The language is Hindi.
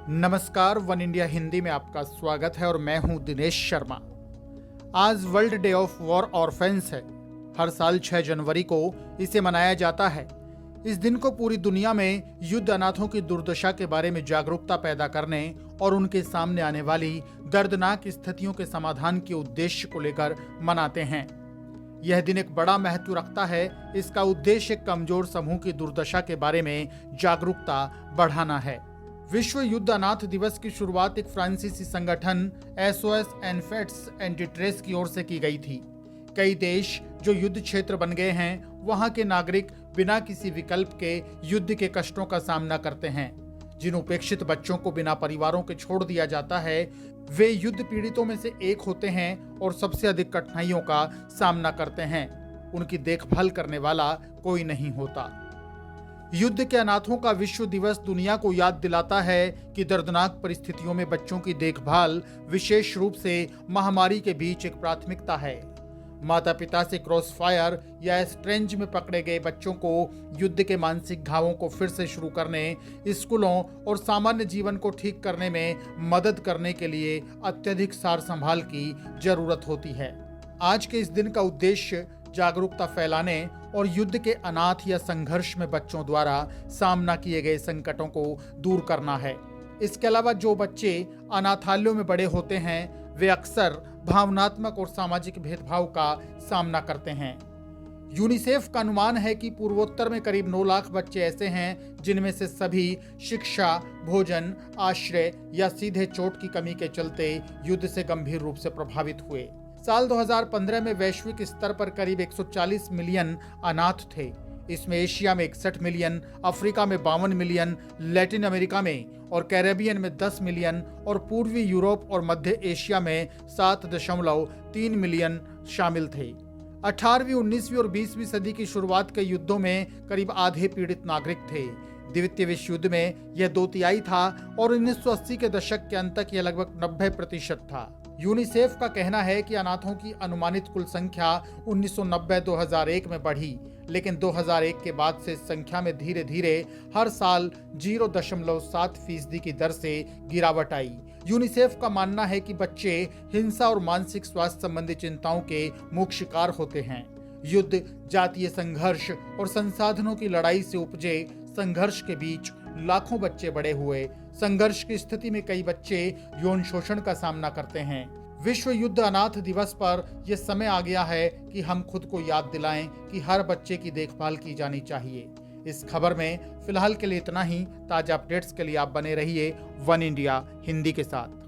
नमस्कार, वन इंडिया हिंदी में आपका स्वागत है और मैं हूं दिनेश शर्मा। आज वर्ल्ड डे ऑफ वॉर ऑर्फेन्स है। हर साल 6 जनवरी को इसे मनाया जाता है। इस दिन को पूरी दुनिया में युद्ध अनाथों की दुर्दशा के बारे में जागरूकता पैदा करने और उनके सामने आने वाली दर्दनाक स्थितियों के समाधान के उद्देश्य को लेकर मनाते हैं। यह दिन एक बड़ा महत्व रखता है। इसका उद्देश्य कमजोर समूह की दुर्दशा के बारे में जागरूकता बढ़ाना है। विश्व युद्ध अनाथ दिवस की शुरुआत एक फ्रांसीसी संगठन SOS एनफेट्स एंटीट्रेस की ओर से की गई थी। कई देश जो युद्ध क्षेत्र बन गए हैं, वहां के नागरिक बिना किसी विकल्प के युद्ध के कष्टों का सामना करते हैं। जिन उपेक्षित बच्चों को बिना परिवारों के छोड़ दिया जाता है, वे युद्ध पीड़ितों में से एक होते हैं और सबसे अधिक कठिनाइयों का सामना करते हैं। उनकी देखभाल करने वाला कोई नहीं होता। युद्ध के अनाथों का विश्व दिवस दुनिया को याद दिलाता है कि दर्दनाक परिस्थितियों में बच्चों की देखभाल विशेष रूप से महामारी के बीच एक प्राथमिकता है। माता पिता से क्रॉस फायर या स्ट्रेंज में पकड़े गए बच्चों को युद्ध के मानसिक घावों को फिर से शुरू करने, स्कूलों और सामान्य जीवन को ठीक करने में मदद करने के लिए अत्यधिक सार संभाल की जरूरत होती है। आज के इस दिन का उद्देश्य जागरूकता फैलाने और युद्ध के अनाथ या संघर्ष में बच्चों द्वारा सामना किए गए संकटों को दूर करना है। इसके अलावा जो बच्चे अनाथालयों में बड़े होते हैं, वे अक्सर भावनात्मक और सामाजिक भेदभाव का सामना करते हैं। यूनिसेफ का अनुमान है कि पूर्वोत्तर में करीब 9 लाख बच्चे ऐसे हैं जिनमें से सभी शिक्षा, भोजन, आश्रय या सीधे चोट की कमी के चलते युद्ध से गंभीर रूप से प्रभावित हुए। साल 2015 में वैश्विक स्तर पर करीब 140 मिलियन अनाथ थे। इसमें एशिया में 61 मिलियन, अफ्रीका में 52 मिलियन, लैटिन अमेरिका में और कैरेबियन में 10 मिलियन और पूर्वी यूरोप और मध्य एशिया में 7.3 मिलियन शामिल थे। 18वीं, 19वीं और 20वीं सदी की शुरुआत के युद्धों में करीब आधे पीड़ित नागरिक थे। द्वितीय विश्व युद्ध में यह 2/3 था और 1980 के दशक के अंत तक यह लगभग 90% था। यूनिसेफ का कहना है कि अनाथों की अनुमानित कुल संख्या 1990-2001 में बढ़ी, लेकिन 2001 के बाद से इस संख्या में धीरे धीरे हर साल 0.7% की दर से गिरावट आई। यूनिसेफ का मानना है कि बच्चे हिंसा और मानसिक स्वास्थ्य संबंधी चिंताओं के मुख्य शिकार होते हैं। युद्ध, जातीय संघर्ष और संसाधनों की लड़ाई से उपजे संघर्ष के बीच लाखों बच्चे बड़े हुए। संघर्ष की स्थिति में कई बच्चे यौन शोषण का सामना करते हैं। विश्व युद्ध अनाथ दिवस पर यह समय आ गया है कि हम खुद को याद दिलाएं कि हर बच्चे की देखभाल की जानी चाहिए। इस खबर में फिलहाल के लिए इतना ही। ताजा अपडेट्स के लिए आप बने रहिए वन इंडिया हिंदी के साथ।